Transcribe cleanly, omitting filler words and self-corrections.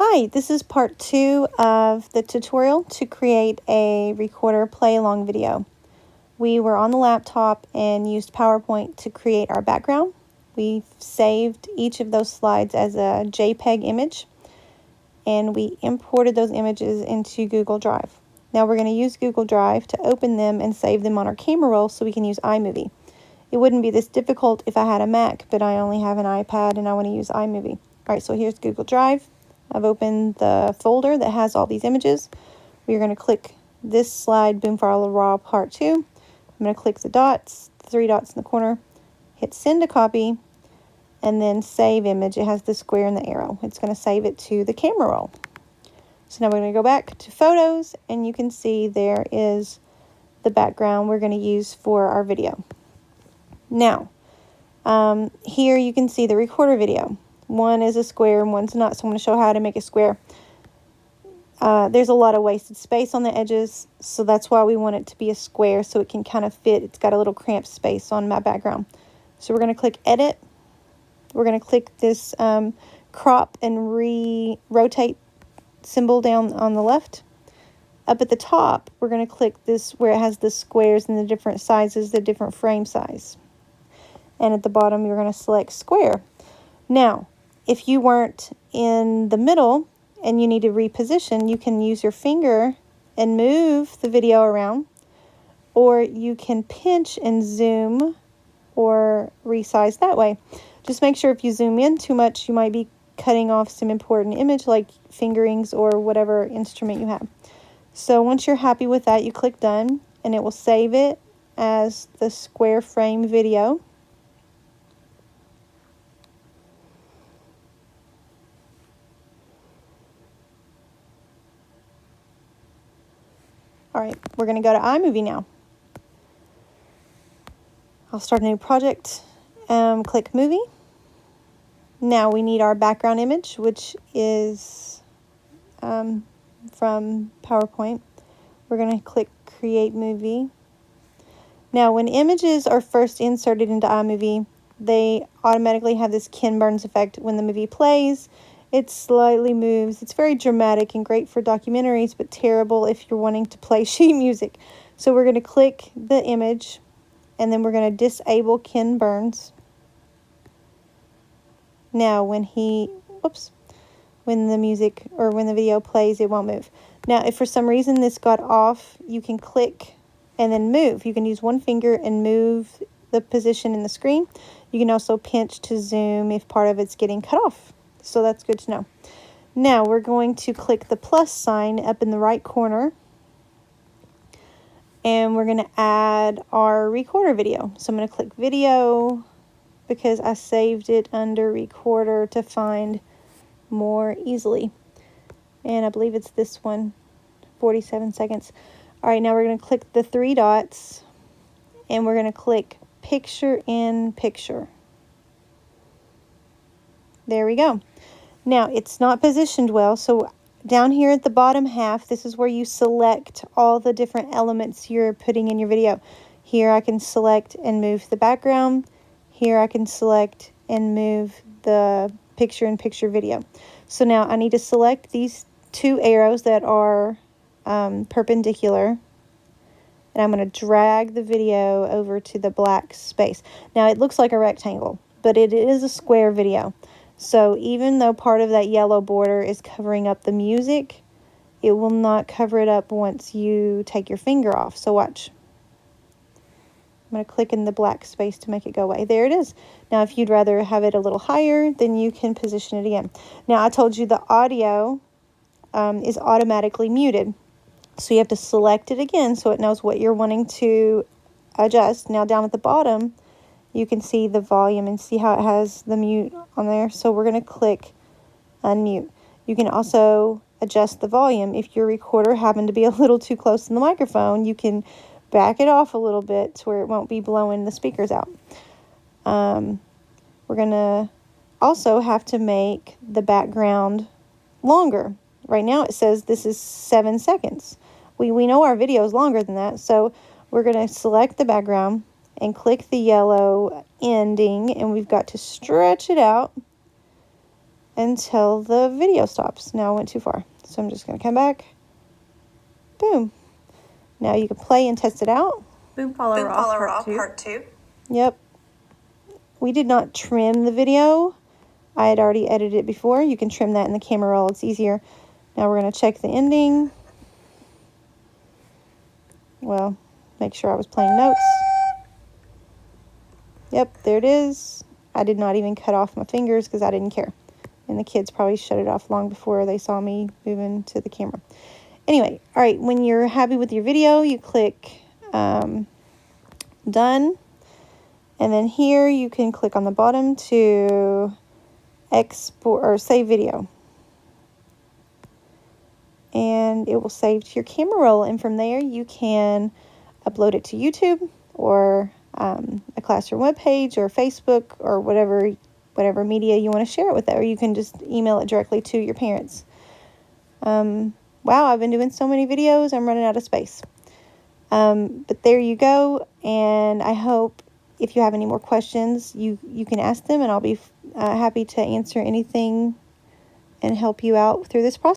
Hi, this is part 2 of the tutorial to create a recorder play-along video. We were on the laptop and used PowerPoint to create our background. We saved each of those slides as a JPEG image, and we imported those images into Google Drive. Now we're going to use Google Drive to open them and save them on our camera roll so we can use iMovie. It wouldn't be this difficult if I had a Mac, but I only have an iPad and I want to use iMovie. All right, so here's Google Drive. I've opened the folder that has all these images. We're going to click this slide, Boom File Raw Part 2. I'm going to click the dots, the 3 dots in the corner, hit Send to Copy, and then Save Image. It has the square and the arrow. It's going to save it to the camera roll. So now we're going to go back to Photos, and you can see there is the background we're going to use for our video. Now, here you can see the recorder video. One is a square and one's not, so I'm going to show how to make a square. There's a lot of wasted space on the edges, so that's why we want it to be a square so it can kind of fit. It's got a little cramped space on my background. So we're going to click Edit. We're going to click this crop and rotate symbol down on the left. Up at the top, we're going to click this where it has the squares and the different sizes, the different frame size. And at the bottom, you're going to select Square. Now, if you weren't in the middle and you need to reposition, you can use your finger and move the video around, or you can pinch and zoom or resize that way. Just make sure if you zoom in too much, you might be cutting off some important image like fingerings or whatever instrument you have. So once you're happy with that, you click Done, and it will save it as the square frame video. All right, we're going to go to iMovie now. I'll start a new project. Click Movie. Now we need our background image, which is from PowerPoint. We're going to click Create Movie. Now, when images are first inserted into iMovie, they automatically have this Ken Burns effect. When the movie plays, it slightly moves. It's very dramatic and great for documentaries, but terrible if you're wanting to play sheet music. So we're going to click the image, and then we're going to disable Ken Burns. Now, when the music or when the video plays, it won't move. Now, if for some reason this got off, you can click and then move. You can use one finger and move the position in the screen. You can also pinch to zoom if part of it's getting cut off. So that's good to know. Now we're going to click the plus sign up in the right corner, and we're going to add our recorder video. So I'm going to click Video because I saved it under Recorder to find more easily. And I believe it's this one, 47 seconds. All right, now we're going to click the 3 dots, and we're going to click Picture in Picture. There we go. Now, it's not positioned well, so down here at the bottom half, this is where you select all the different elements you're putting in your video. Here I can select and move the background. Here I can select and move the picture-in-picture video. So now I need to select these 2 arrows that are perpendicular, and I'm going to drag the video over to the black space. Now, it looks like a rectangle, but it is a square video. So even though part of that yellow border is covering up the music, it will not cover it up once you take your finger off. So watch. I'm going to click in the black space to make it go away. There it is. Now, if you'd rather have it a little higher, then you can position it again. Now, I told you the audio is automatically muted. So you have to select it again so it knows what you're wanting to adjust. Now, down at the bottom, you can see the volume and see how it has the mute on there. So we're going to click Unmute. You can also adjust the volume. If your recorder happened to be a little too close to the microphone, you can back it off a little bit to where it won't be blowing the speakers out. We're going to also have to make the background longer. Right now it says this is 7 seconds. We know our video is longer than that, so we're going to select the background and click the yellow ending, and we've got to stretch it out until the video stops. Now I went too far. So I'm just going to come back. Boom. Now you can play and test it out. Boom follower off part two. Yep. We did not trim the video. I had already edited it before. You can trim that in the camera roll. It's easier. Now we're going to check the ending. Well, make sure I was playing notes. Yep, there it is. I did not even cut off my fingers because I didn't care. And the kids probably shut it off long before they saw me moving to the camera. Anyway, all right, when you're happy with your video, you click done. And then here you can click on the bottom to export or save video. And it will save to your camera roll. And from there, you can upload it to YouTube or a classroom webpage or Facebook or whatever media you want to share it with. Or you can just email it directly to your parents. Wow, I've been doing so many videos, I'm running out of space. But there you go, and I hope if you have any more questions, you can ask them, and I'll be happy to answer anything and help you out through this process.